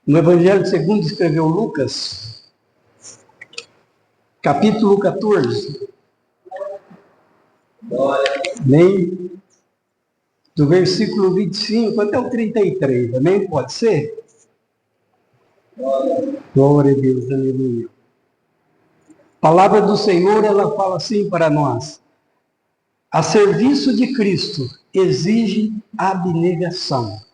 No Evangelho segundo escreveu Lucas, capítulo 14. Amém? Do versículo 25 até o 33, amém? Pode ser? Glória a Deus, aleluia. A palavra do Senhor, ela fala assim para nós: a serviço de Cristo exige abnegação.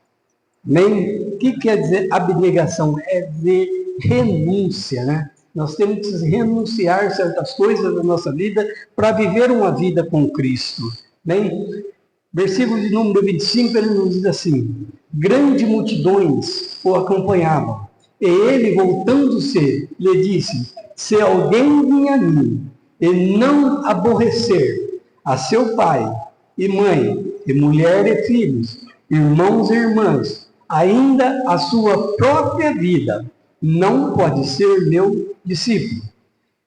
Amém? O que quer dizer abnegação? É dizer renúncia, né? Nós temos que renunciar certas coisas da nossa vida para viver uma vida com Cristo. Amém? Versículo de número 25, ele nos diz assim: grandes multidões o acompanhavam, e ele, voltando-se, lhe disse: se alguém vir a mim e não aborrecer a seu pai e mãe, e mulher e filhos, irmãos e irmãs, ainda a sua própria vida, não pode ser meu discípulo.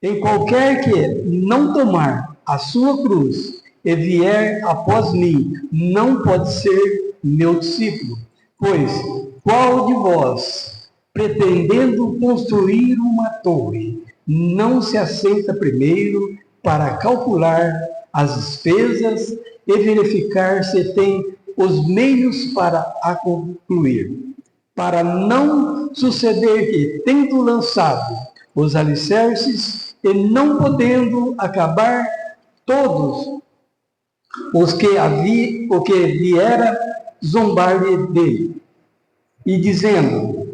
Em qualquer que não tomar a sua cruz e vier após mim, não pode ser meu discípulo. Pois qual de vós, pretendendo construir uma torre, não se assenta primeiro para calcular as despesas e verificar se tem os meios para a concluir, para não suceder que, tendo lançado os alicerces e não podendo acabar, todos os que viera zombar dele, e dizendo,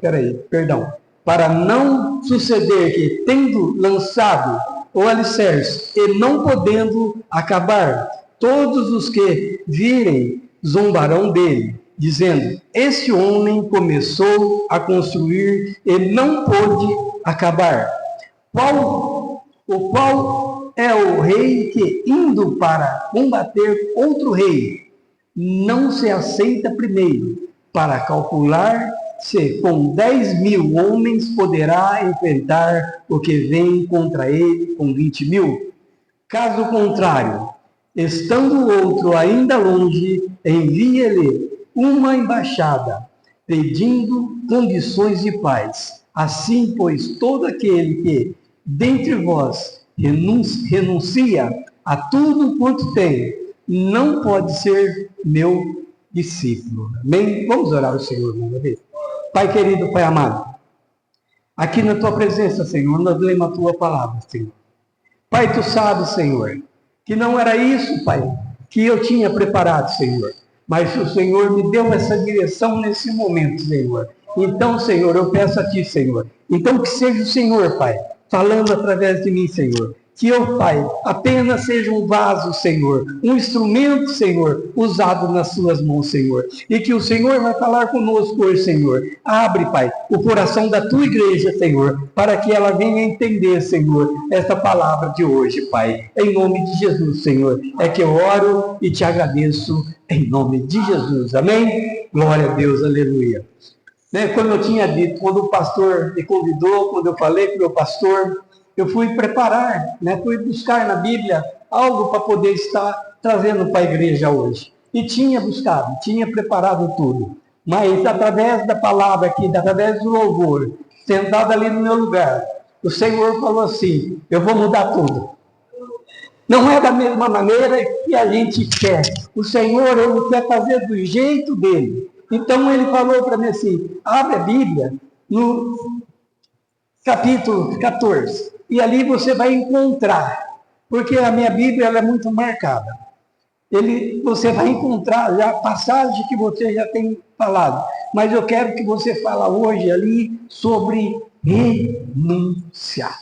para não suceder que, tendo lançado o alicerce e não podendo acabar, todos os que virem zombarão dele, dizendo: este homem começou a construir e não pôde acabar. Qual é o rei que, indo para combater outro rei, não se aceita primeiro para calcular se com 10.000 homens poderá enfrentar o que vem contra ele com 20.000? Caso contrário, estando o outro ainda longe, envia-lhe uma embaixada, pedindo condições de paz. Assim, pois, todo aquele que, dentre vós, renuncia a tudo quanto tem, não pode ser meu discípulo. Amém? Vamos orar ao Senhor uma vez. Pai querido, Pai amado, aqui na tua presença, Senhor, nós lemos a tua palavra, Senhor. Pai, tu sabes, Senhor, que não era isso, Pai, que eu tinha preparado, Senhor. Mas o Senhor me deu essa direção nesse momento, Senhor. Então, Senhor, eu peço a Ti, Senhor. Então, que seja o Senhor, Pai, falando através de mim, Senhor. Que eu, Pai, apenas seja um vaso, Senhor, um instrumento, Senhor, usado nas Suas mãos, Senhor. E que o Senhor vai falar conosco hoje, Senhor. Abre, Pai, o coração da Tua igreja, Senhor, para que ela venha entender, Senhor, essa palavra de hoje, Pai. Em nome de Jesus, Senhor, é que eu oro e Te agradeço, em nome de Jesus. Amém? Glória a Deus, aleluia. Como eu tinha dito, quando o pastor me convidou, quando eu falei com o meu pastor, eu fui preparar, fui buscar na Bíblia algo para poder estar trazendo para a igreja hoje. E tinha buscado, tinha preparado tudo. Mas através da palavra aqui, através do louvor, sentado ali no meu lugar, o Senhor falou assim: eu vou mudar tudo. Não é da mesma maneira que a gente quer. O Senhor, Ele quer fazer do jeito dele. Então Ele falou para mim assim: abre a Bíblia no capítulo 14. E ali você vai encontrar, porque a minha Bíblia ela é muito marcada. Você vai encontrar já a passagem que você já tem falado. Mas eu quero que você fale hoje ali sobre renunciar.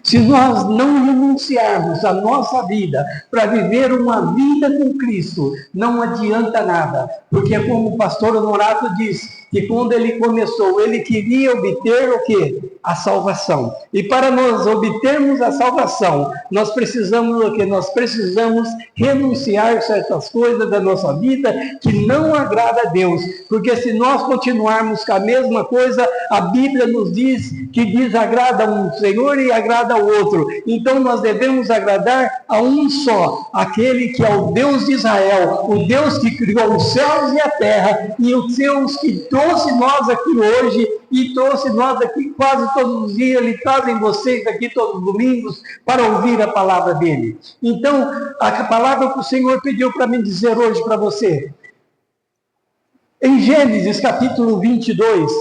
Se nós não renunciarmos a nossa vida para viver uma vida com Cristo, não adianta nada. Porque como o pastor Honorato disse, que quando ele começou, ele queria obter o quê? A salvação. E para nós obtermos a salvação, nós precisamos o quê? Nós precisamos renunciar certas coisas da nossa vida que não agrada a Deus. Porque se nós continuarmos com a mesma coisa, a Bíblia nos diz que desagrada um Senhor e agrada ao outro. Então nós devemos agradar a um só, aquele que é o Deus de Israel, o Deus que criou os céus e a terra, e os Deus que trouxe nós aqui hoje e trouxe nós aqui quase todos os dias, Ele trazem vocês aqui todos os domingos para ouvir a palavra dEle. Então, a palavra que o Senhor pediu para me dizer hoje para você, em Gênesis capítulo 22,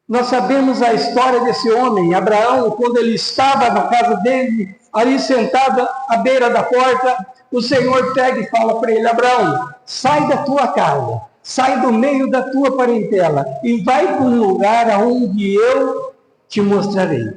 nós sabemos a história desse homem, Abraão, quando ele estava na casa dele, ali sentado à beira da porta, o Senhor pega e fala para ele: Abraão, sai da tua casa, sai do meio da tua parentela e vai para um lugar aonde eu te mostrarei.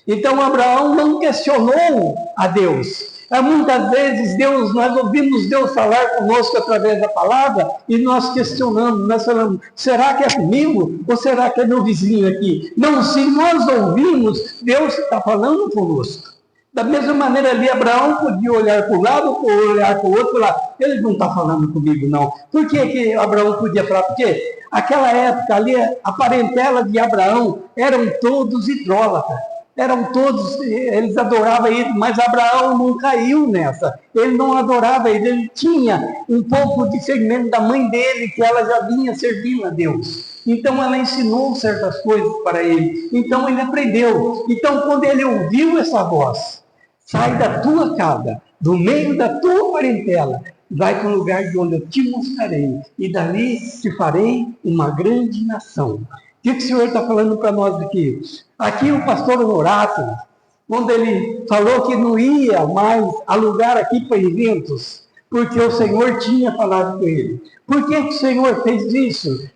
Então Abraão não questionou a Deus. Muitas vezes nós ouvimos Deus falar conosco através da palavra e nós questionamos, nós falamos: será que é comigo ou será que é meu vizinho aqui? Não, se nós ouvimos, Deus está falando conosco. Da mesma maneira ali, Abraão podia olhar para um lado ou olhar para o outro lado. Ele não está falando comigo, não. Por que Abraão podia falar? Porque aquela época ali, a parentela de Abraão eram todos idólatras. Eram todos, eles adoravam ele, mas Abraão não caiu nessa. Ele não adorava ele tinha um pouco de segmento da mãe dele, que ela já vinha servindo a Deus. Então ela ensinou certas coisas para ele. Então ele aprendeu. Então quando ele ouviu essa voz, sai da tua casa, do meio da tua parentela, vai para o lugar de onde eu te mostrarei, e dali te farei uma grande nação. O que o Senhor está falando para nós aqui? Aqui o pastor Honorato, quando ele falou que não ia mais alugar aqui para eventos, porque o Senhor tinha falado com ele. Por que o Senhor fez isso?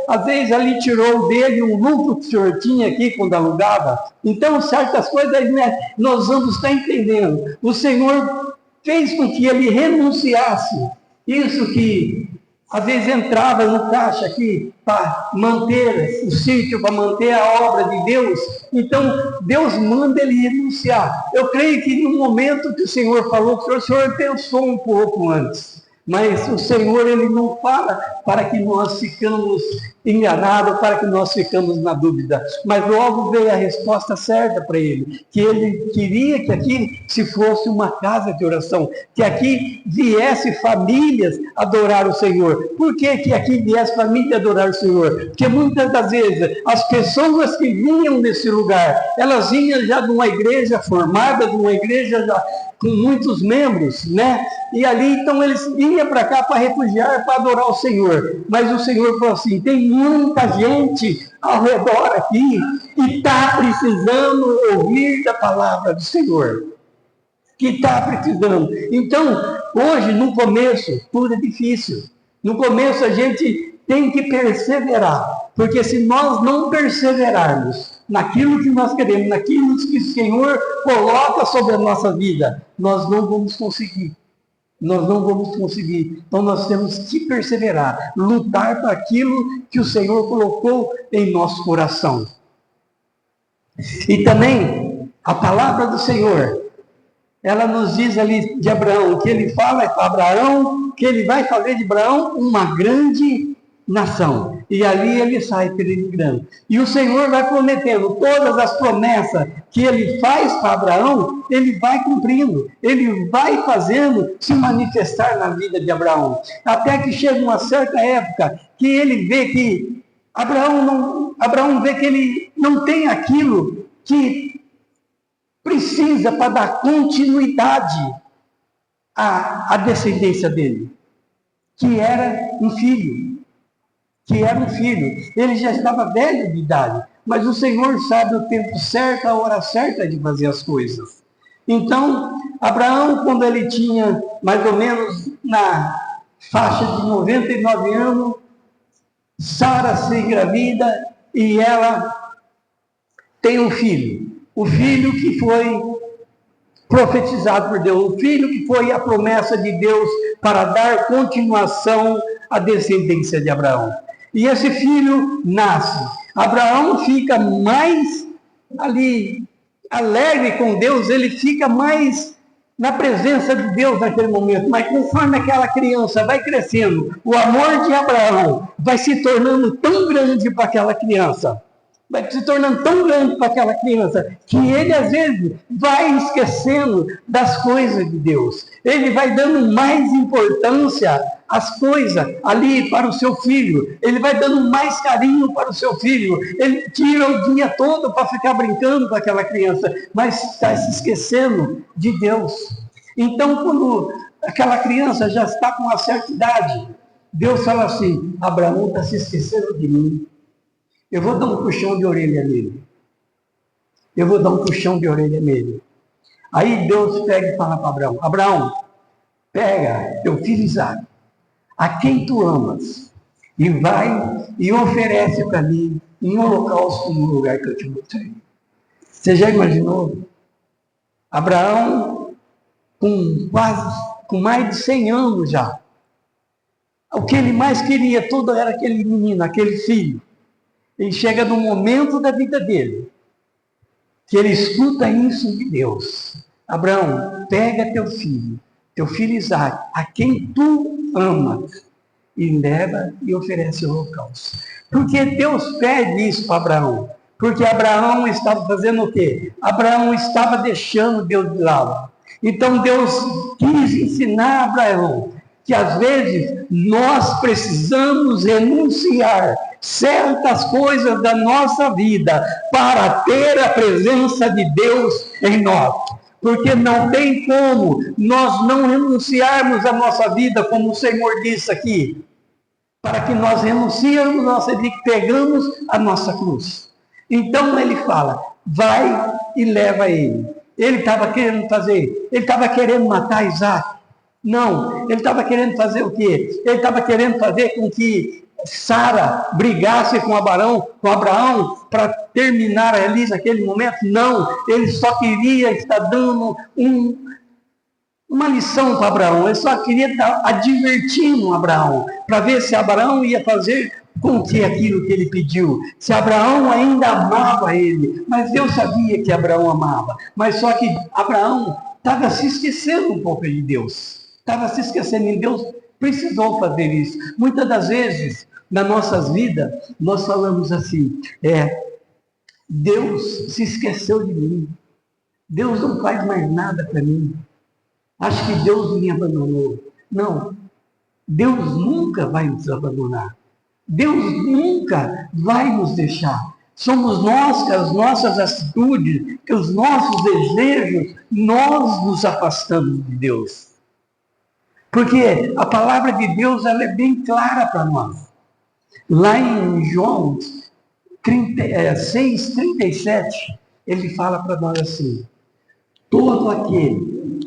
Às vezes ali tirou dele um lucro que o Senhor tinha aqui quando alugava. Então, certas coisas, né, nós vamos estar entendendo. O Senhor fez com que ele renunciasse. Isso que às vezes entrava no caixa aqui para manter o sítio, para manter a obra de Deus. Então, Deus manda ele renunciar. Eu creio que no momento que o Senhor falou, o Senhor pensou um pouco antes. Mas o Senhor, Ele não fala para que nós ficamos enganados, para que nós ficamos na dúvida. Mas logo veio a resposta certa para ele, que ele queria que aqui se fosse uma casa de oração, que aqui viesse famílias adorar o Senhor. Por que aqui viesse família adorar o Senhor? Porque muitas das vezes as pessoas que vinham nesse lugar, elas vinham já de uma igreja formada, de uma igreja já com muitos membros, né? E ali, então, eles vinham para cá para refugiar, para adorar o Senhor. Mas o Senhor falou assim: tem muita gente ao redor aqui que está precisando ouvir da palavra do Senhor. Que está precisando. Então, hoje, no começo, tudo é difícil. No começo, a gente tem que perseverar. Porque se nós não perseverarmos naquilo que nós queremos, naquilo que o Senhor coloca sobre a nossa vida, nós não vamos conseguir. Nós não vamos conseguir. Então nós temos que perseverar, lutar para aquilo que o Senhor colocou em nosso coração. E também a palavra do Senhor, ela nos diz ali de Abraão, que ele fala para Abraão, que ele vai fazer de Abraão uma grande nação. E ali ele sai peregrinando. E o Senhor vai prometendo todas as promessas que ele faz para Abraão, ele vai cumprindo, ele vai fazendo se manifestar na vida de Abraão. Até que chega uma certa época que ele vê que Abraão vê que ele não tem aquilo que precisa para dar continuidade à descendência dele, que era um filho. Ele já estava velho de idade, mas o Senhor sabe o tempo certo, a hora certa de fazer as coisas. Então, Abraão, quando ele tinha mais ou menos na faixa de 99 anos, Sara se engravida e ela tem um filho. O filho que foi profetizado por Deus, o filho que foi a promessa de Deus para dar continuação à descendência de Abraão. E esse filho nasce. Abraão fica mais ali alegre com Deus, ele fica mais na presença de Deus naquele momento. Mas conforme aquela criança vai crescendo, o amor de Abraão vai se tornando tão grande para aquela criança, vai se tornando tão grande para aquela criança, que ele às vezes vai esquecendo das coisas de Deus. Ele vai dando mais importância às coisas ali para o seu filho. Ele vai dando mais carinho para o seu filho. Ele tira o dia todo para ficar brincando com aquela criança, mas está se esquecendo de Deus. Então, quando aquela criança já está com uma certa idade, Deus fala assim: Abraão está se esquecendo de mim. Eu vou dar um puxão de orelha nele. Eu vou dar um puxão de orelha nele. Aí Deus pega e fala para Abraão: Abraão, pega teu filho Isaque, a quem tu amas, e vai e oferece para mim em holocausto no lugar que eu te mostrei. Você já imaginou? Abraão, com mais de 100 anos já. O que ele mais queria tudo era aquele menino, aquele filho. Ele chega no momento da vida dele, que ele escuta isso de Deus. Abraão, pega teu filho Isaque, a quem tu amas, e leva e oferece o holocausto. Porque Deus pede isso para Abraão? Porque Abraão estava fazendo o quê? Abraão estava deixando Deus de lado. Então Deus quis ensinar a Abraão que às vezes nós precisamos renunciar certas coisas da nossa vida para ter a presença de Deus em nós. Porque não tem como nós não renunciarmos à nossa vida, como o Senhor disse aqui, para que nós renunciemos nossa vida e pegamos a nossa cruz. Então ele fala: vai e leva ele. Ele estava querendo fazer, ele estava querendo matar Isaque. Não, ele estava querendo fazer o quê? Ele estava querendo fazer com que Sara brigasse com Abraão para terminar ali naquele momento. Não, ele só queria estar dando uma lição para Abraão. Ele só queria estar advertindo Abraão, para ver se Abraão ia fazer com que aquilo que ele pediu. Se Abraão ainda amava ele. Mas Deus sabia que Abraão amava. Mas só que Abraão estava se esquecendo um pouco de Deus. Estava se esquecendo, e Deus precisou fazer isso. Muitas das vezes, nas nossas vidas, nós falamos assim: Deus se esqueceu de mim. Deus não faz mais nada para mim. Acho que Deus me abandonou. Não, Deus nunca vai nos abandonar. Deus nunca vai nos deixar. Somos nós, com as nossas atitudes, com os nossos desejos, nós nos afastamos de Deus. Porque a palavra de Deus ela é bem clara para nós. Lá em João 6,37, ele fala para nós assim: todo aquele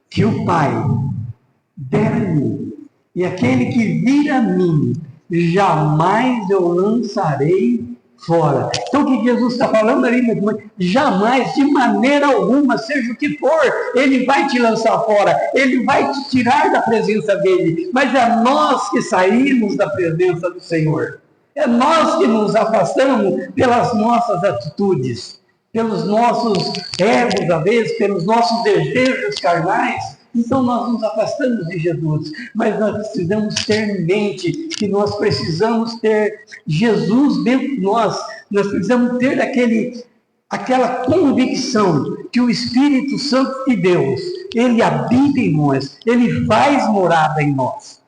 que o Pai der a mim, e aquele que vir a mim, jamais eu lançarei fora. Então o que Jesus está falando ali, meu irmão? Jamais, de maneira alguma, seja o que for, ele vai te lançar fora, ele vai te tirar da presença dele, mas é nós que saímos da presença do Senhor, é nós que nos afastamos pelas nossas atitudes, pelos nossos egos, às vezes, pelos nossos desejos carnais. Então nós nos afastamos de Jesus, mas nós precisamos ter em mente que nós precisamos ter Jesus dentro de nós. Nós precisamos ter aquela convicção que o Espírito Santo de Deus, ele habita em nós, ele faz morada em nós,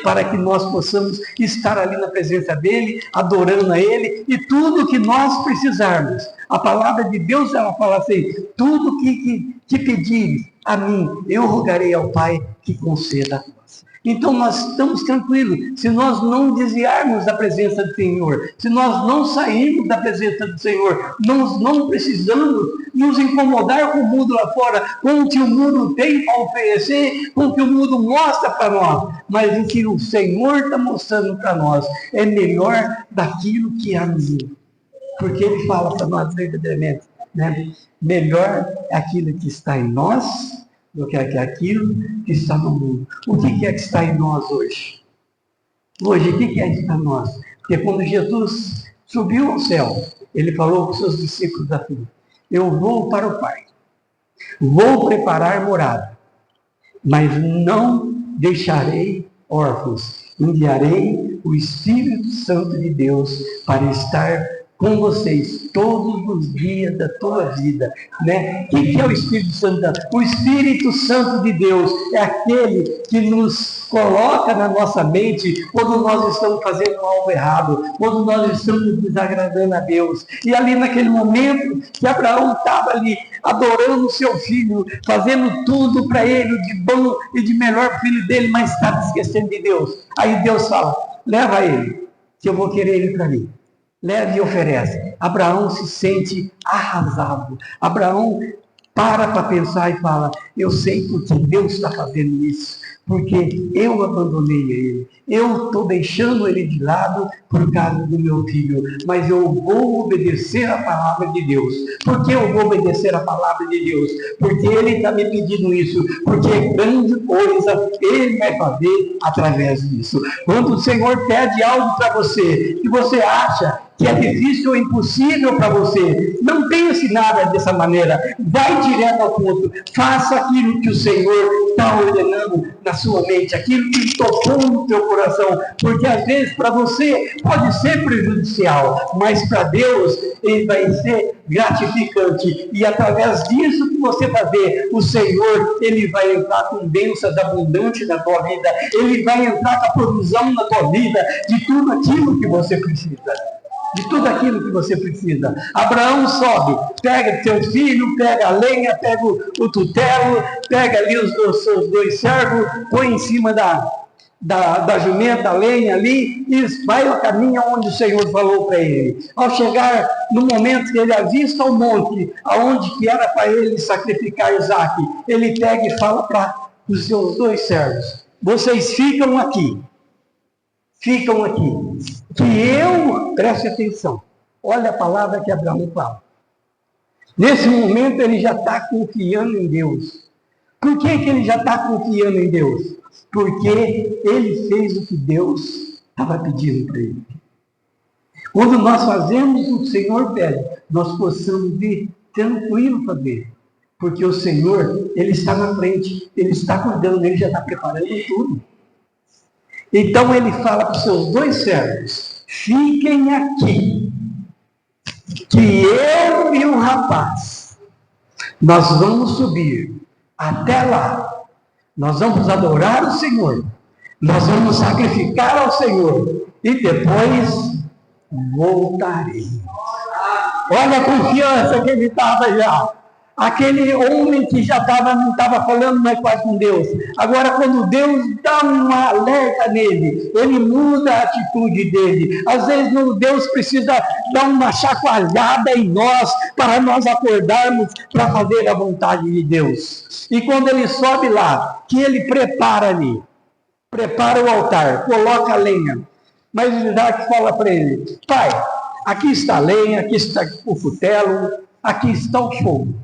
para que nós possamos estar ali na presença dele, adorando a ele, e tudo que nós precisarmos. A palavra de Deus, ela fala assim: tudo que pedires a mim, eu rogarei ao Pai que conceda a nós. Então nós estamos tranquilos, se nós não desviarmos da presença do Senhor, se nós não sairmos da presença do Senhor, nós não precisamos nos incomodar com o mundo lá fora, com o que o mundo tem para oferecer, com o que o mundo mostra para nós, mas o que o Senhor está mostrando para nós é melhor daquilo que há no mundo. Porque ele fala para nós verdadeiramente, né? Melhor é aquilo que está em nós do que aquilo que está no mundo. O que é que está em nós hoje? Hoje, o que é que está em nós? Porque quando Jesus subiu ao céu, ele falou com os seus discípulos assim: eu vou para o Pai, vou preparar morada, mas não deixarei órfãos, enviarei o Espírito Santo de Deus para estar com vocês todos os dias da tua vida, né? O que é o Espírito Santo? O Espírito Santo de Deus é aquele que nos coloca na nossa mente quando nós estamos fazendo algo errado, quando nós estamos desagradando a Deus. E ali naquele momento que Abraão estava ali adorando o seu filho, fazendo tudo para ele, de bom e de melhor filho dele, mas estava esquecendo de Deus. Aí Deus fala, leva ele, que eu vou querer ele para mim. Leve e oferece. Abraão se sente arrasado. Abraão para pensar e fala, eu sei porque Deus está fazendo isso, porque eu abandonei ele, eu estou deixando ele de lado por causa do meu filho, mas eu vou obedecer a palavra de Deus. Por que eu vou obedecer a palavra de Deus? Porque ele está me pedindo isso, porque grande coisa ele vai fazer através disso. Quando o Senhor pede algo para você, que você acha que é difícil ou impossível para você, não pense nada dessa maneira, vai direto ao ponto, faça aquilo que o Senhor está ordenando na sua mente, aquilo que tocou no teu coração, porque às vezes para você pode ser prejudicial, mas para Deus ele vai ser gratificante, e através disso que você fazer, o Senhor ele vai entrar com bênçãos abundantes na tua vida, ele vai entrar com a provisão na tua vida, de tudo aquilo que você precisa. De tudo aquilo que você precisa. Abraão sobe, pega teu filho, pega a lenha, pega o tutelo, pega ali os seus dois servos, põe em cima da jumenta, a lenha ali, e vai ao caminho onde o Senhor falou para ele. Ao chegar no momento que ele avista o monte, aonde que era para ele sacrificar Isaac, ele pega e fala para os seus dois servos, vocês ficam aqui, que eu, preste atenção, olha a palavra que Abraão fala. Nesse momento ele já está confiando em Deus. Por que ele já está confiando em Deus? Porque ele fez o que Deus estava pedindo para ele. Quando nós fazemos o que o Senhor pede, nós possamos vir tranquilo fazer. Porque o Senhor, ele está na frente, ele está cuidando, ele já está preparando tudo. Então ele fala para os seus dois servos, fiquem aqui, que eu e o rapaz, nós vamos subir até lá, nós vamos adorar o Senhor, nós vamos sacrificar ao Senhor, e depois voltarei. Olha a confiança que ele estava já. Aquele homem que já não estava falando mais quase com Deus. Agora, quando Deus dá um alerta nele, ele muda a atitude dele. Às vezes, Deus precisa dar uma chacoalhada em nós, para nós acordarmos para fazer a vontade de Deus. E quando ele sobe lá, que ele prepara ali, prepara o altar, coloca a lenha. Mas Isaac fala para ele, pai, aqui está a lenha, aqui está o cutelo, aqui está o fogo.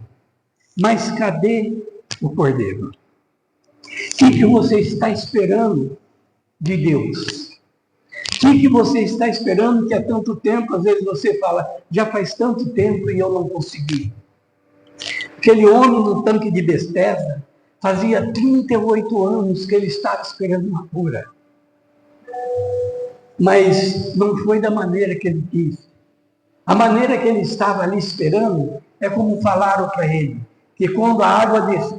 Mas cadê o cordeiro? O que você está esperando de Deus? O que você está esperando que há tanto tempo, às vezes você fala, já faz tanto tempo e eu não consegui. Aquele homem no tanque de Betesda, fazia 38 anos que ele estava esperando uma cura. Mas não foi da maneira que ele quis. A maneira que ele estava ali esperando é como falaram para ele. Que quando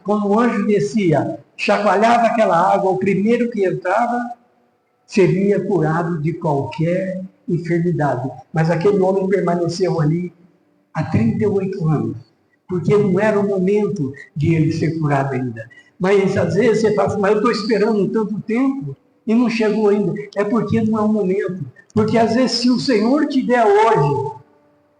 quando o anjo descia, chacoalhava aquela água, o primeiro que entrava seria curado de qualquer enfermidade. Mas aquele homem permaneceu ali há 38 anos, porque não era o momento de ele ser curado ainda. Mas às vezes você fala assim, mas eu estou esperando tanto tempo e não chegou ainda. É porque não é o momento. Porque às vezes se o Senhor te der hoje,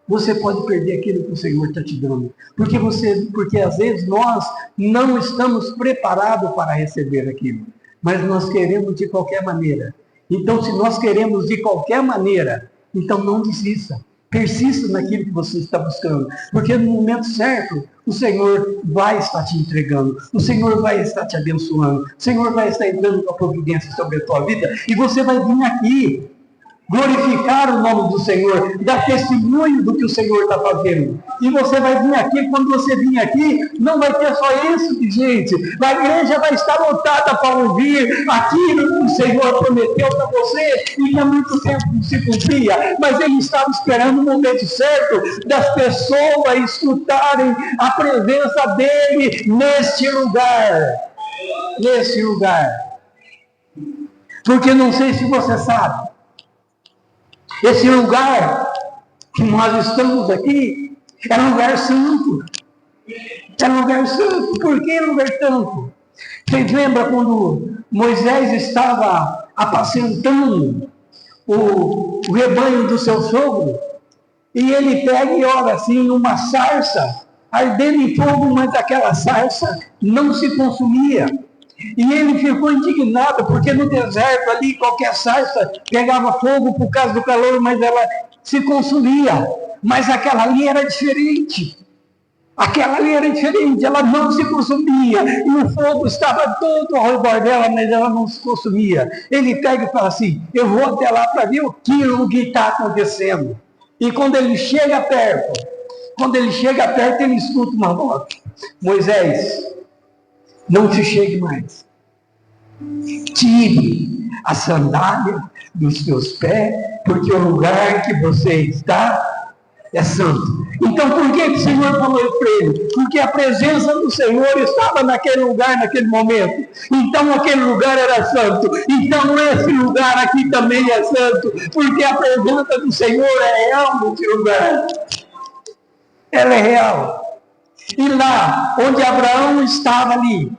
você pode perder aquilo que o Senhor está te dando. Porque às vezes nós não estamos preparados para receber aquilo. Mas nós queremos de qualquer maneira. Então, se nós queremos de qualquer maneira, então não desista. Persista naquilo que você está buscando. Porque no momento certo, o Senhor vai estar te entregando. O Senhor vai estar te abençoando. O Senhor vai estar entrando com a providência sobre a tua vida. E você vai vir aqui glorificar o nome do Senhor, dar testemunho do que o Senhor está fazendo. E você vai vir aqui, quando você vir aqui, não vai ter só isso de gente. A igreja vai estar lotada para ouvir aquilo que o Senhor prometeu para você e que há muito tempo não se cumpria. Mas Ele estava esperando o momento certo das pessoas escutarem a presença dEle neste lugar. Neste lugar. Porque não sei se você sabe, esse lugar que nós estamos aqui é um lugar santo. É um lugar santo. Por que lugar santo? Vocês lembram quando Moisés estava apacentando o rebanho do seu sogro? E ele pega e ora assim numa sarça, ardendo em fogo, mas aquela sarça não se consumia. E ele ficou indignado, porque no deserto ali, qualquer sarça pegava fogo por causa do calor, mas ela se consumia. Mas aquela ali era diferente. Aquela ali era diferente, ela não se consumia. E o fogo estava todo ao redor dela, mas ela não se consumia. Ele pega e fala assim, eu vou até lá para ver o que está acontecendo. E quando ele chega perto, ele escuta uma voz. Moisés, não te chegue mais. Tire a sandália dos teus pés, porque o lugar que você está é santo. Então, por que o Senhor falou isso para ele? Porque a presença do Senhor estava naquele lugar, naquele momento. Então, aquele lugar era santo. Então, esse lugar aqui também é santo, porque a presença do Senhor é real nesse lugar. Ela é real. E lá, onde Abraão estava ali,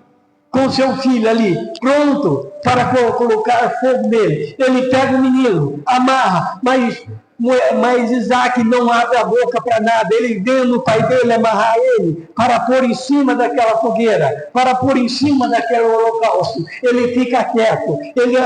com seu filho ali, pronto para colocar fogo nele, ele pega o menino, amarra, mas Isaac não abre a boca para nada. Ele vendo o pai dele amarrar ele para pôr em cima daquela fogueira, para pôr em cima daquele holocausto. Ele fica quieto, ele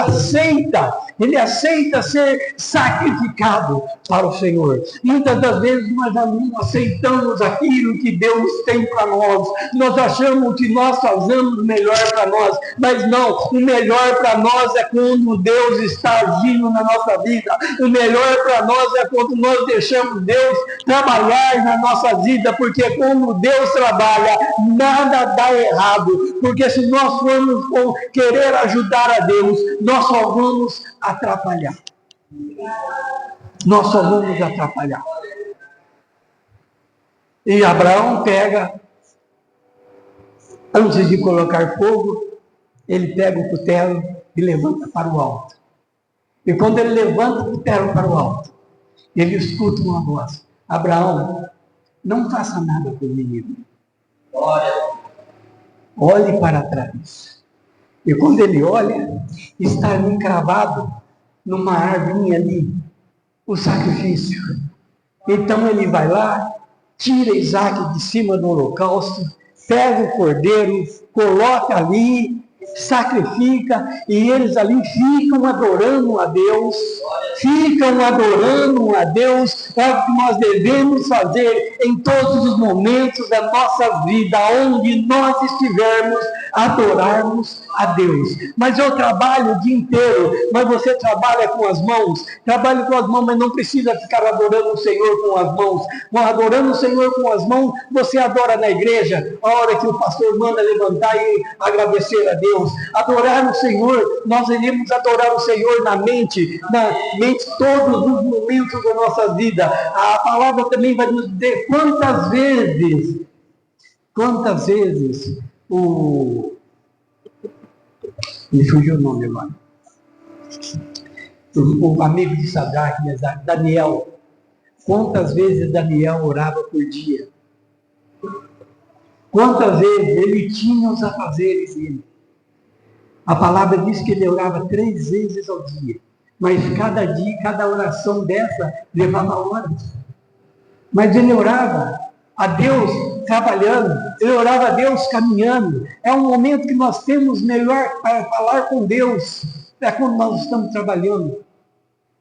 aceita ser sacrificado para o Senhor. Muitas das vezes nós não aceitamos aquilo que Deus tem para nós. Nós achamos que nós fazemos o melhor para nós, mas não, o melhor para nós é quando Deus está agindo na nossa vida. O melhor para nós é quando nós deixamos Deus trabalhar na nossa vida, porque quando Deus trabalha, nada dá errado, porque se nós formos querer ajudar a Deus, nós só vamos atrapalhar. Nós só vamos atrapalhar. E Abraão pega, antes de colocar fogo, ele pega o cutelo e levanta para o alto. E quando ele levanta o cutelo para o alto, ele escuta uma voz: Abraão, não faça nada com o menino. Olhe para trás. E quando ele olha, está ali cravado numa árvore ali o sacrifício. Então ele vai lá, tira Isaac de cima do holocausto, pega o cordeiro, coloca ali, sacrifica, e eles ali ficam adorando a Deus. É o que nós devemos fazer em todos os momentos da nossa vida, onde nós estivermos, adorarmos a Deus. Mas eu trabalho o dia inteiro, mas você trabalha com as mãos, mas não precisa ficar adorando o Senhor com as mãos. Adorando o Senhor com as mãos, você adora na igreja, a hora que o pastor manda levantar e agradecer a Deus. Adorar o Senhor, nós iremos adorar o Senhor na mente todos os momentos da nossa vida. A palavra também vai nos dizer quantas vezes me fugiu o nome agora. O amigo de Sadraque, Daniel. Quantas vezes Daniel orava por dia? Quantas vezes ele tinha os afazeres dele? A palavra diz que ele orava 3 vezes ao dia. Mas cada dia, cada oração dessa levava horas. Mas ele orava a Deus trabalhando, ele orava a Deus caminhando. É um momento que nós temos melhor para falar com Deus. É quando nós estamos trabalhando.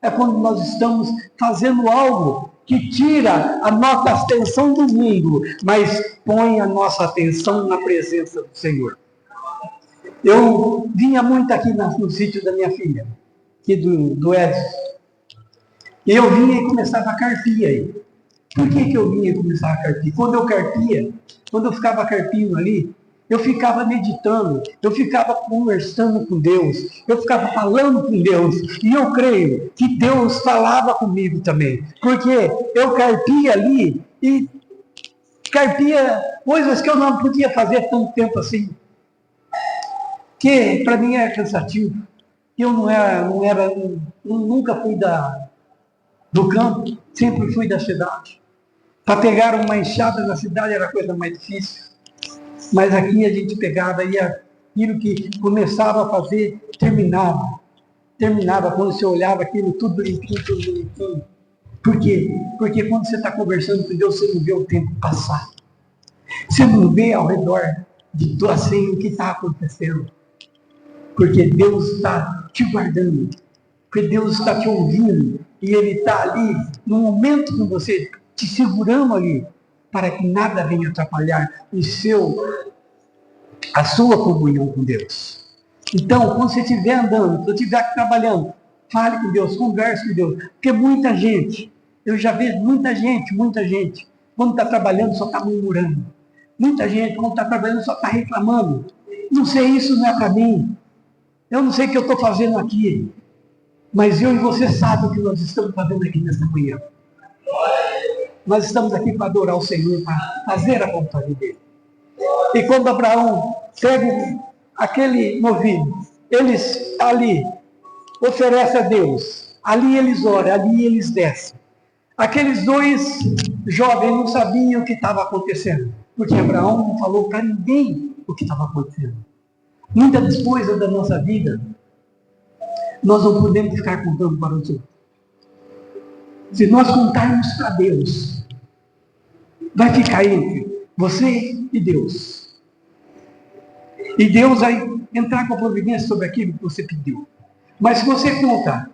É quando nós estamos fazendo algo que tira a nossa atenção do mundo, mas põe a nossa atenção na presença do Senhor. Eu vinha muito aqui no sítio da minha filha, aqui do Edson. E eu vinha e começava a carpir aí. Por que eu vinha e começava a carpir? Quando eu carpia, quando eu ficava carpindo ali, eu ficava meditando, eu ficava conversando com Deus, eu ficava falando com Deus, e eu creio que Deus falava comigo também, porque eu carpia ali e carpia coisas que eu não podia fazer tanto tempo assim, que para mim era cansativo. Eu nunca fui do campo, sempre fui da cidade. Para pegar uma enxada na cidade era a coisa mais difícil. Mas aqui a gente pegava e aquilo que começava a fazer, terminava. Terminava quando você olhava aquilo tudo limpinho, tudo bonitinho. Por quê? Porque quando você está conversando com Deus, você não vê o tempo passar. Você não vê ao redor de tu assim o que está acontecendo. Porque Deus está te guardando. Porque Deus está te ouvindo. E Ele está ali, no momento com você, te segurando ali, para que nada venha atrapalhar a sua comunhão com Deus. Então, quando você estiver andando, quando estiver trabalhando, fale com Deus, converse com Deus. Porque muita gente, eu já vejo muita gente, quando está trabalhando só está murmurando. Muita gente, quando está trabalhando, só está reclamando. Não sei, isso não é para mim. Eu não sei o que eu estou fazendo aqui. Mas eu e você sabem o que nós estamos fazendo aqui nesta manhã. Nós estamos aqui para adorar o Senhor, para fazer a vontade dele. E quando Abraão pega aquele novilho, eles ali oferecem a Deus, ali eles oram, ali eles descem. Aqueles dois jovens não sabiam o que estava acontecendo, porque Abraão não falou para ninguém o que estava acontecendo. Muitas coisas da nossa vida, nós não podemos ficar contando para os outros. Se nós contarmos para Deus, vai ficar entre você e Deus. E Deus vai entrar com a providência sobre aquilo que você pediu. Mas se você conta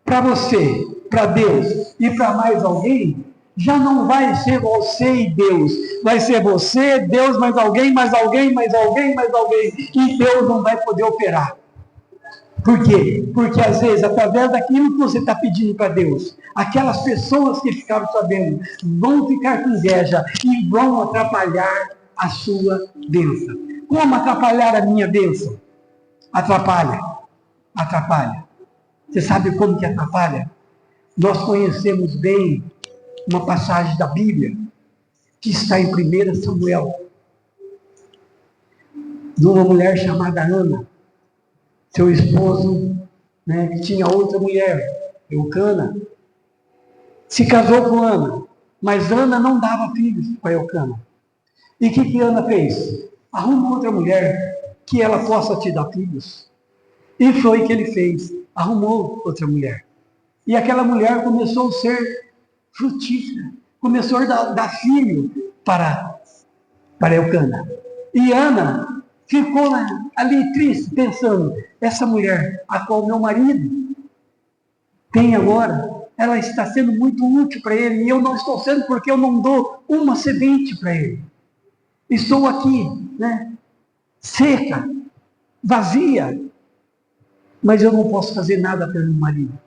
para você, para Deus e para mais alguém, já não vai ser você e Deus. Vai ser você, Deus, mais alguém, mais alguém, mais alguém, mais alguém. E Deus não vai poder operar. Por quê? Porque às vezes, através daquilo que você está pedindo para Deus, aquelas pessoas que ficaram sabendo vão ficar com inveja e vão atrapalhar a sua bênção. Como atrapalhar a minha bênção? Atrapalha. Você sabe como que atrapalha? Nós conhecemos bem uma passagem da Bíblia que está em 1 Samuel, de uma mulher chamada Ana. Seu esposo, que tinha outra mulher, Eucana, se casou com Ana, mas Ana não dava filhos para Eucana. E o que Ana fez? Arruma outra mulher que ela possa te dar filhos. E foi o que ele fez, arrumou outra mulher. E aquela mulher começou a ser frutífera, começou a dar filho para Eucana. E Ana ficou ali triste, pensando, essa mulher, a qual meu marido tem agora, ela está sendo muito útil para ele, e eu não estou sendo porque eu não dou uma semente para ele. Estou aqui, seca, vazia, mas eu não posso fazer nada pelo meu marido.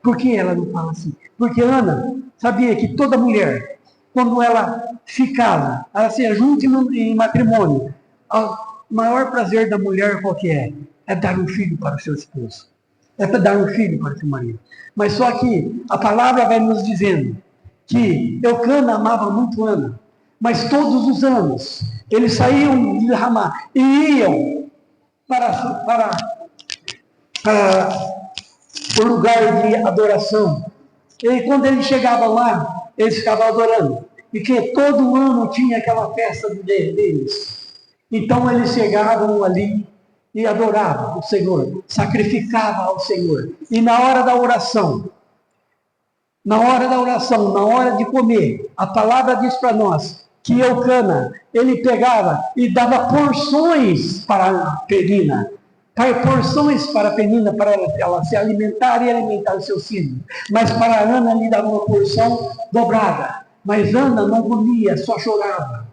Por que ela não fala assim? Porque Ana sabia que toda mulher, quando ela se casa, ela se junta em matrimônio, o maior prazer da mulher qual que é? É dar um filho para o seu esposo. É para dar um filho para o seu marido. Mas só que a palavra vai nos dizendo que Eucana amava muito Ana. Mas todos os anos, eles saíam de Ramá e iam para o lugar de adoração. E quando eles chegavam lá, eles ficavam adorando. Porque todo ano tinha aquela festa deles. Então eles chegavam ali e adoravam o Senhor, sacrificavam ao Senhor. E na hora da oração, na hora de comer, a palavra diz para nós que Eucana, ele pegava e dava porções para Penina, para ela se alimentar e alimentar os seus filhos. Mas para Ana lhe dava uma porção dobrada. Mas Ana não comia, só chorava.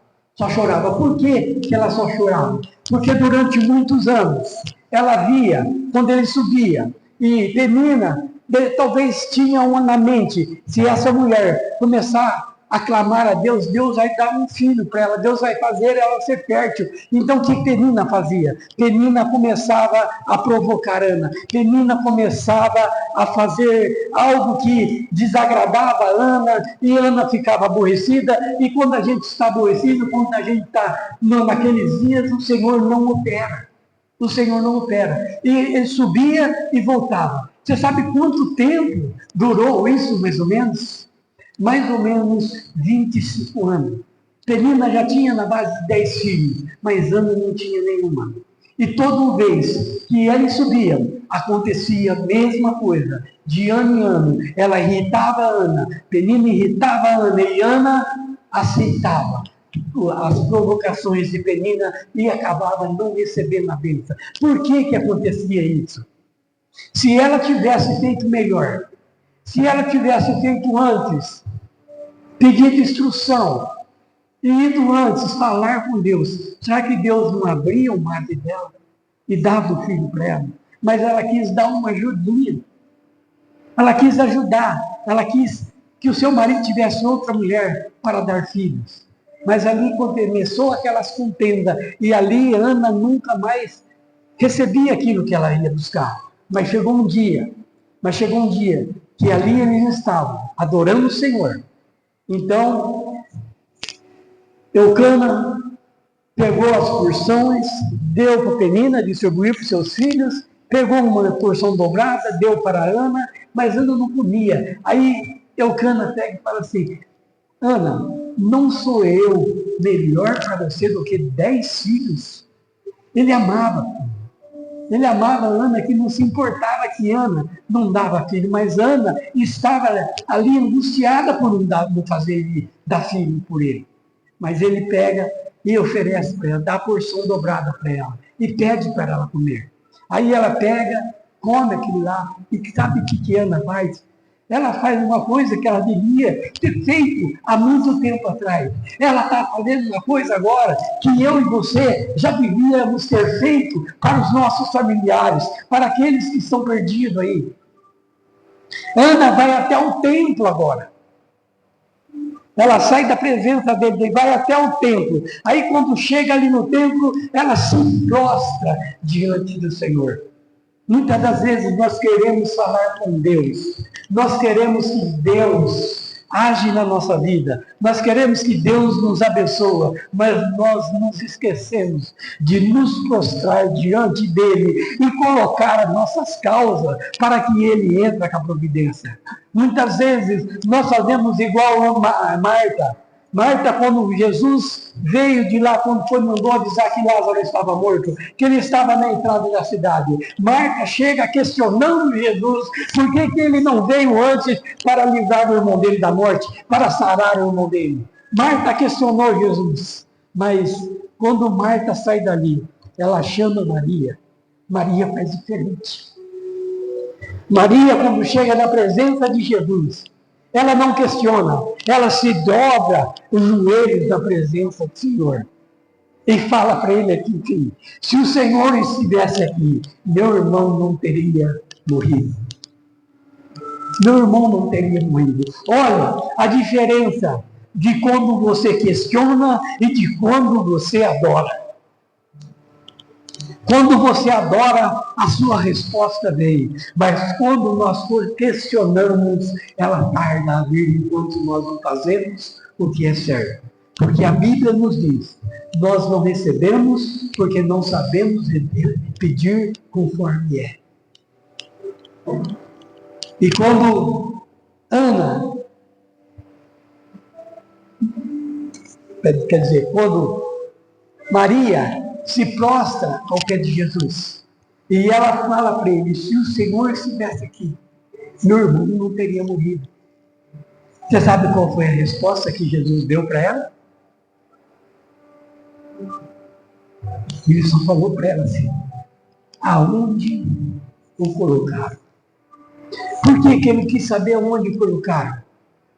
Por que ela só chorava? Porque durante muitos anos ela via, quando ele subia, e Penina talvez tinha uma na mente, se essa mulher começar a clamar a Deus, Deus vai dar um filho para ela, Deus vai fazer ela ser fértil. Então o que Penina fazia? Penina começava a provocar Ana, Penina começava a fazer algo que desagradava Ana, e Ana ficava aborrecida, e quando a gente está aborrecido, quando a gente está naqueles dias, o Senhor não opera. O Senhor não opera. E ele subia e voltava. Você sabe quanto tempo durou isso, mais ou menos? Mais ou menos 25 anos. Penina já tinha na base de 10 filhos, mas Ana não tinha nenhuma. E toda vez que eles subiam, acontecia a mesma coisa. De ano em ano, ela irritava Ana, Penina irritava Ana, e Ana aceitava as provocações de Penina e acabava não recebendo a bênção. Por que acontecia isso? Se ela tivesse feito melhor, se ela tivesse feito antes, pedido instrução, e ido antes falar com Deus, será que Deus não abria o mar dela e dava o filho para ela? Mas ela quis dar uma ajudinha. Ela quis ajudar. Ela quis que o seu marido tivesse outra mulher para dar filhos. Mas ali começou aquelas contendas, e ali Ana nunca mais recebia aquilo que ela ia buscar. Mas chegou um dia que ali eles estavam adorando o Senhor. Então, Eucana pegou as porções, deu para Penina, distribuiu para os seus filhos, pegou uma porção dobrada, deu para Ana, mas Ana não comia. Aí Eucana pega e fala assim: Ana, não sou eu melhor para você do que 10 filhos? Ele amava Ana, que não se importava que Ana não dava filho, mas Ana estava ali angustiada por não fazer dar filho por ele. Mas ele pega e oferece para ela, dá a porção dobrada para ela e pede para ela comer. Aí ela pega, come aquilo lá, e sabe o que Ana faz? Ela faz uma coisa que ela devia ter feito há muito tempo atrás. Ela está fazendo uma coisa agora que eu e você já devíamos ter feito para os nossos familiares, para aqueles que estão perdidos aí. Ana vai até o templo agora. Ela sai da presença dele e vai até o templo. Aí quando chega ali no templo, ela se prostra diante do Senhor. Muitas das vezes nós queremos falar com Deus, nós queremos que Deus age na nossa vida, nós queremos que Deus nos abençoe, mas nós nos esquecemos de nos prostrar diante dele e colocar as nossas causas para que ele entre com a providência. Muitas vezes nós fazemos igual a Marta. Marta, quando Jesus veio de lá, quando mandou avisar que Lázaro estava morto, que ele estava na entrada da cidade, Marta chega questionando Jesus, por que ele não veio antes para livrar o irmão dele da morte, para sarar o irmão dele. Marta questionou Jesus, mas quando Marta sai dali, ela chama Maria. Maria faz diferente. Maria, quando chega na presença de Jesus, ela não questiona, ela se dobra os joelhos da presença do Senhor. E fala para ele aqui, filho, se o Senhor estivesse aqui, meu irmão não teria morrido. Meu irmão não teria morrido. Olha a diferença de quando você questiona e de quando você adora. Quando você adora, a sua resposta vem. Mas quando nós questionamos, ela tarda a vir enquanto nós não fazemos o que é certo. Porque a Bíblia nos diz, nós não recebemos porque não sabemos pedir conforme é. E quando Ana, quando Maria se prostra ao pé de Jesus. E ela fala para ele, se o Senhor estivesse aqui, meu irmão não teria morrido. Você sabe qual foi a resposta que Jesus deu para ela? Ele só falou para ela assim, aonde o colocaram? Por que ele quis saber aonde colocaram?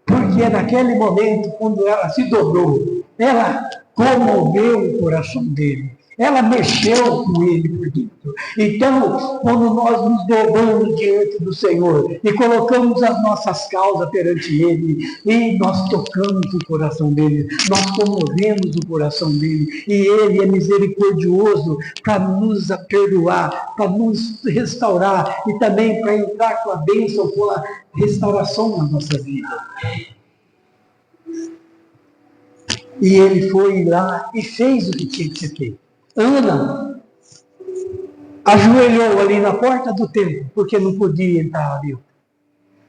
Porque naquele momento, quando ela se dobrou, ela comoveu o coração dele. Ela mexeu com ele por dentro. Então, quando nós nos dobramos diante do Senhor e colocamos as nossas causas perante Ele, e nós tocamos o coração dele, nós comovemos o coração dele, e Ele é misericordioso para nos perdoar, para nos restaurar e também para entrar com a bênção, com a restauração na nossa vida. E ele foi lá e fez o que tinha que ser feito. Ana ajoelhou ali na porta do templo, porque não podia entrar ali.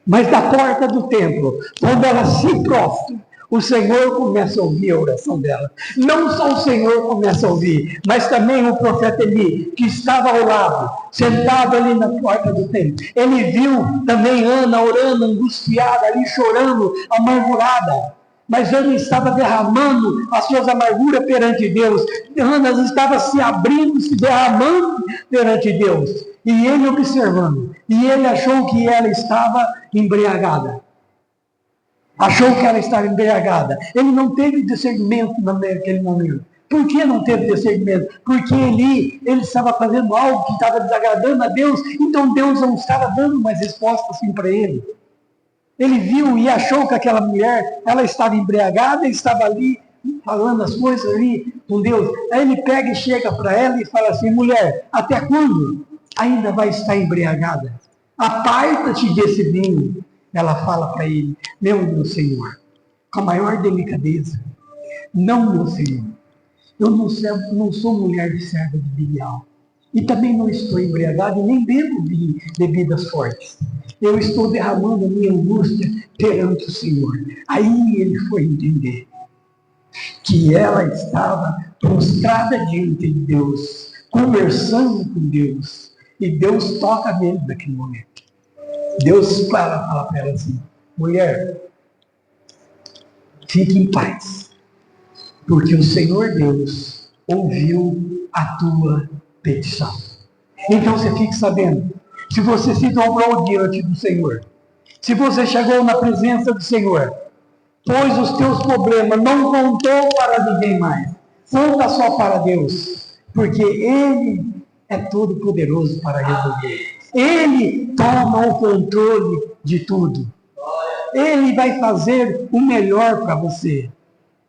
Mas da porta do templo, quando ela se prostra, o Senhor começa a ouvir a oração dela. Não só o Senhor começa a ouvir, mas também o profeta Eli, que estava ao lado, sentado ali na porta do templo. Ele viu também Ana orando, angustiada, ali chorando, amargurada. Mas Ana estava derramando as suas amarguras perante Deus. Ana estava se abrindo, se derramando perante Deus. E ele observando. E ele achou que ela estava embriagada. Achou que ela estava embriagada. Ele não teve discernimento naquele momento. Por que não teve discernimento? Porque ele estava fazendo algo que estava desagradando a Deus. Então Deus não estava dando mais resposta assim para ele. Ele viu e achou que aquela mulher, ela estava embriagada, estava ali falando as coisas ali com Deus. Aí ele pega e chega para ela e fala assim: mulher, até quando ainda vai estar embriagada? Aparta-te desse vinho. Ela fala para ele: meu Senhor, com a maior delicadeza, não, meu Senhor, eu não sou mulher de serva de Bilial. E também não estou embriagado e nem bebo bebidas fortes. Eu estou derramando a minha angústia perante o Senhor. Aí ele foi entender que ela estava prostrada diante de Deus, conversando com Deus. E Deus toca nele naquele momento. Deus fala para ela assim: mulher, fique em paz, porque o Senhor Deus ouviu a tua petição. Então você fique sabendo, se você se dobrou diante do Senhor, se você chegou na presença do Senhor, pois os teus problemas não contou para ninguém mais, conta só para Deus, porque Ele é todo poderoso para resolver. Ele toma o controle de tudo. Ele vai fazer o melhor para você.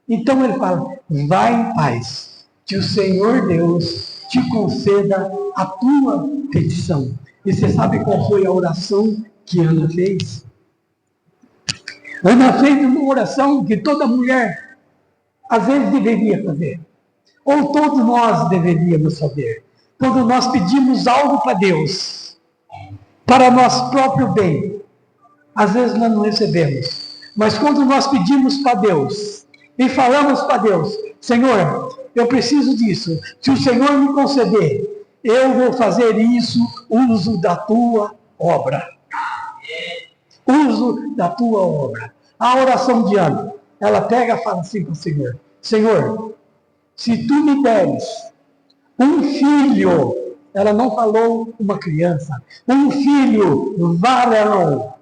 Então ele fala: vai em paz, que o Senhor Deus te conceda a tua petição. E você sabe qual foi a oração que Ana fez? Ana fez uma oração que toda mulher às vezes deveria fazer. Ou todos nós deveríamos fazer. Quando nós pedimos algo para Deus, para nosso próprio bem, às vezes nós não recebemos. Mas quando nós pedimos para Deus e falamos para Deus: Senhor, eu preciso disso. Se o Senhor me conceder, eu vou fazer isso, uso da tua obra. Uso da tua obra. A oração de Ana, ela pega e fala assim para o Senhor: Senhor, se tu me deres um filho, ela não falou uma criança, um filho varão,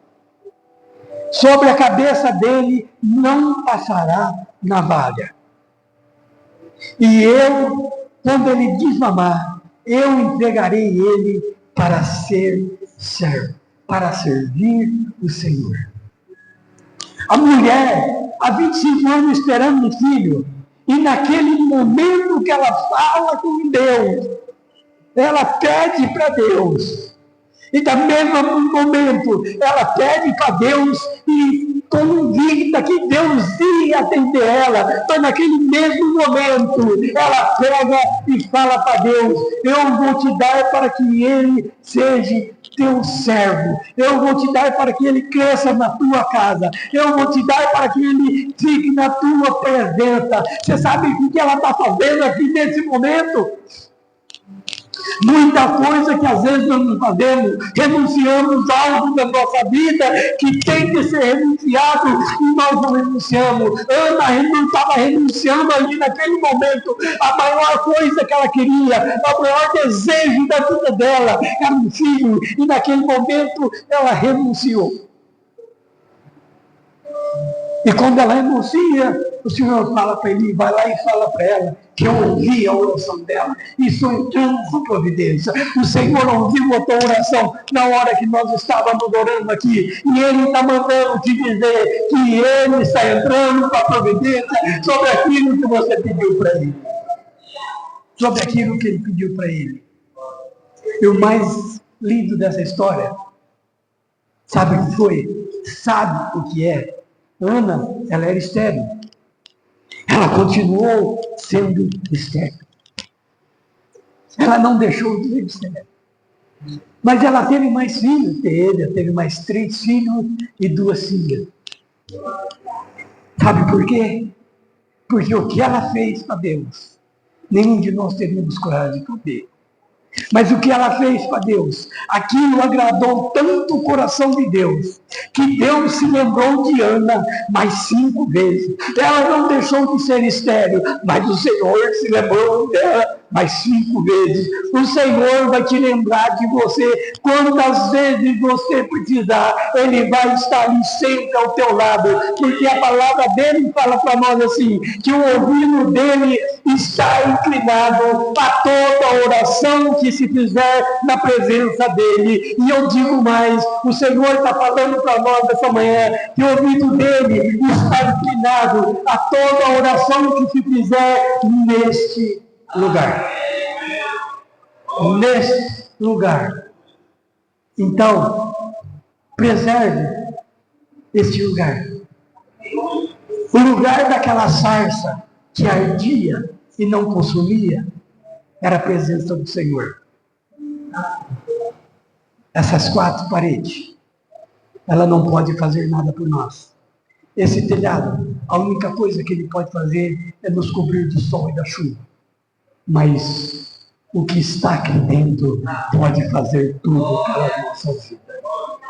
sobre a cabeça dele não passará navalha. E eu, quando ele difamar, eu entregarei ele para ser servo, para servir o Senhor. A mulher, há 25 anos esperando um filho, e naquele momento que ela fala com Deus, ela pede para Deus. E no mesmo momento, ela pede para Deus e convicta que Deus ia atender ela. Então, naquele mesmo momento, ela pega e fala para Deus: eu vou te dar para que ele seja teu servo. Eu vou te dar para que ele cresça na tua casa. Eu vou te dar para que ele fique na tua presença. Você sabe o que ela está fazendo aqui nesse momento? Muita coisa que às vezes nós não fazemos, renunciamos a algo da nossa vida que tem que ser renunciado e nós não renunciamos. Ana não estava renunciando ali naquele momento. A maior coisa que ela queria, o maior desejo da vida dela era um filho, e naquele momento ela renunciou. E quando ela renuncia, o Senhor fala para ele, vai lá e fala para ela que eu ouvi a oração dela e estou entrando com providência. O Senhor ouviu a tua oração na hora que nós estávamos orando aqui e Ele está mandando te dizer que Ele está entrando com a providência sobre aquilo que você pediu para Ele. Sobre aquilo que Ele pediu para Ele. E o mais lindo dessa história, sabe o que foi? Sabe o que é? Ana, ela era estéril. Ela continuou sendo estéril. Ela não deixou de ser estéril. Mas ela teve mais filhos. Teve mais 3 filhos e 2 filhas. Sabe por quê? Porque o que ela fez para Deus, nenhum de nós teríamos coragem de fazer. Mas o que ela fez para Deus, aquilo agradou tanto o coração de Deus, que Deus se lembrou de Ana mais 5 vezes. Ela não deixou de ser estéril, mas o Senhor se lembrou dela mais 5 vezes. O Senhor vai te lembrar de você quantas vezes você precisar. Ele vai estar ali sempre ao teu lado, porque a palavra dele fala para nós assim, que o ouvido dele está inclinado a toda oração que se fizer na presença dele. E eu digo mais, o Senhor está falando para nós essa manhã, que o ouvido dele está inclinado a toda oração que se fizer neste lugar. Neste lugar. Então, preserve este lugar. O lugar daquela sarça que ardia e não consumia era a presença do Senhor. Essas 4 paredes, ela não pode fazer nada por nós. Esse telhado, a única coisa que ele pode fazer é nos cobrir do sol e da chuva. Mas o que está aqui dentro pode fazer tudo pela nossa vida.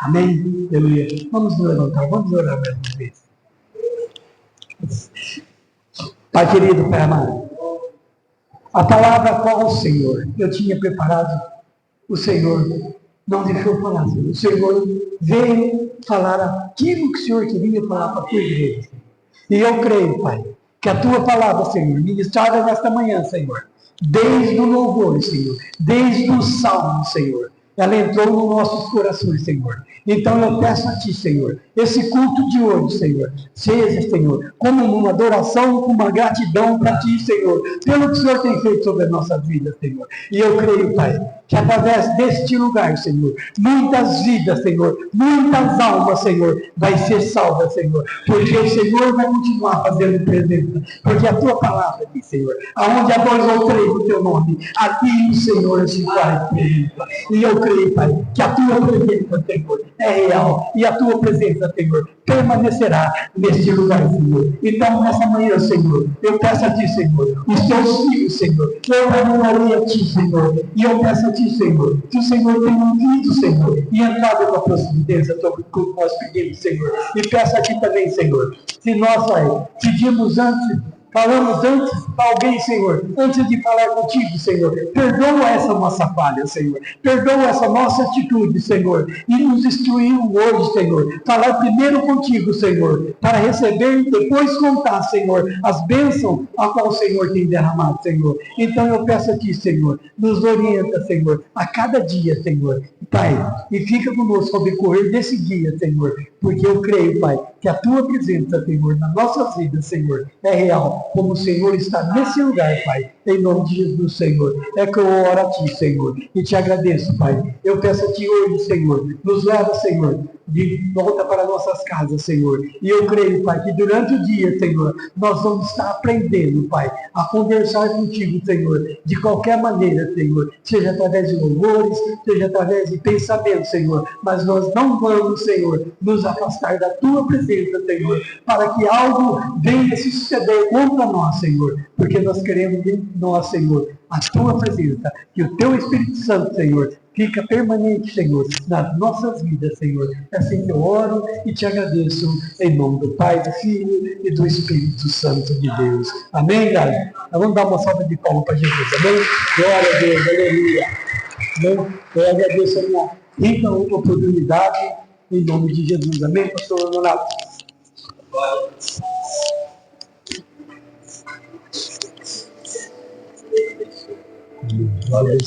Amém? Aleluia. Vamos nos levantar, vamos orar mais uma vez. Pai querido, Pai amado, a palavra qual o Senhor eu tinha preparado, o Senhor não deixou falar. O Senhor veio falar aquilo que o Senhor queria falar para a tua igreja. E eu creio, Pai, que a tua palavra, Senhor, ministrada nesta manhã, Senhor, desde o louvor, Senhor, desde o salmo, Senhor, ela entrou nos nossos corações, Senhor. Então eu peço a Ti, Senhor, esse culto de hoje, Senhor, seja, Senhor, como uma adoração, uma gratidão para Ti, Senhor, pelo que o Senhor tem feito sobre a nossa vida, Senhor. E eu creio, Pai, que através deste lugar, Senhor, muitas vidas, Senhor, muitas almas, Senhor, vai ser salva, Senhor, porque o Senhor vai continuar fazendo presença, porque a Tua palavra diz, Senhor, aonde há 2 ou 3 no Teu nome, ali o Senhor se faz presença. E eu creio, Pai, que a Tua presença, Senhor, é real, e a Tua presença, Senhor, permanecerá neste lugar, Senhor. Então, nessa manhã, Senhor, eu peço a Ti, Senhor, os Teus filhos, Senhor, eu adorarei a Ti, Senhor, e eu peço a Ti, Senhor, que o Senhor tenha ouvido, Senhor, e entrado com a providência sobre o que nós pedimos, Senhor. E peço a Ti também, Senhor, se nós, Pai, pedimos antes, falamos antes para alguém, Senhor, antes de falar contigo, Senhor, perdoa essa nossa falha, Senhor, perdoa essa nossa atitude, Senhor, e nos instruiu hoje, Senhor, falar primeiro contigo, Senhor, para receber e depois contar, Senhor, as bênçãos a qual o Senhor tem derramado, Senhor. Então eu peço a Ti, Senhor, nos orienta, Senhor, a cada dia, Senhor, Pai, e fica conosco ao decorrer desse dia, Senhor, porque eu creio, Pai, que a Tua presença, Senhor, nas nossas vidas, Senhor, é real, como o Senhor está nesse lugar, Pai, em nome de Jesus, Senhor. É que eu oro a Ti, Senhor, e Te agradeço, Pai. Eu peço a Ti hoje, Senhor, nos leva, Senhor, de volta para nossas casas, Senhor. E eu creio, Pai, que durante o dia, Senhor, nós vamos estar aprendendo, Pai, a conversar contigo, Senhor, de qualquer maneira, Senhor, seja através de louvores, seja através de pensamentos, Senhor, mas nós não vamos, Senhor, nos afastar da Tua presença, Senhor, para que algo venha se suceder contra nós, Senhor, porque nós queremos em nós, Senhor, a Tua presença, que o Teu Espírito Santo, Senhor, fica permanente, Senhor, nas nossas vidas, Senhor. É assim que eu oro e Te agradeço, em nome do Pai, do Filho e do Espírito Santo de Deus. Amém, galera? Nós vamos dar uma salva de palmas para Jesus, amém? Glória a Deus, aleluia. Amém? Eu agradeço a minha rica oportunidade, em nome de Jesus, amém, pastor Leonardo? Valeu.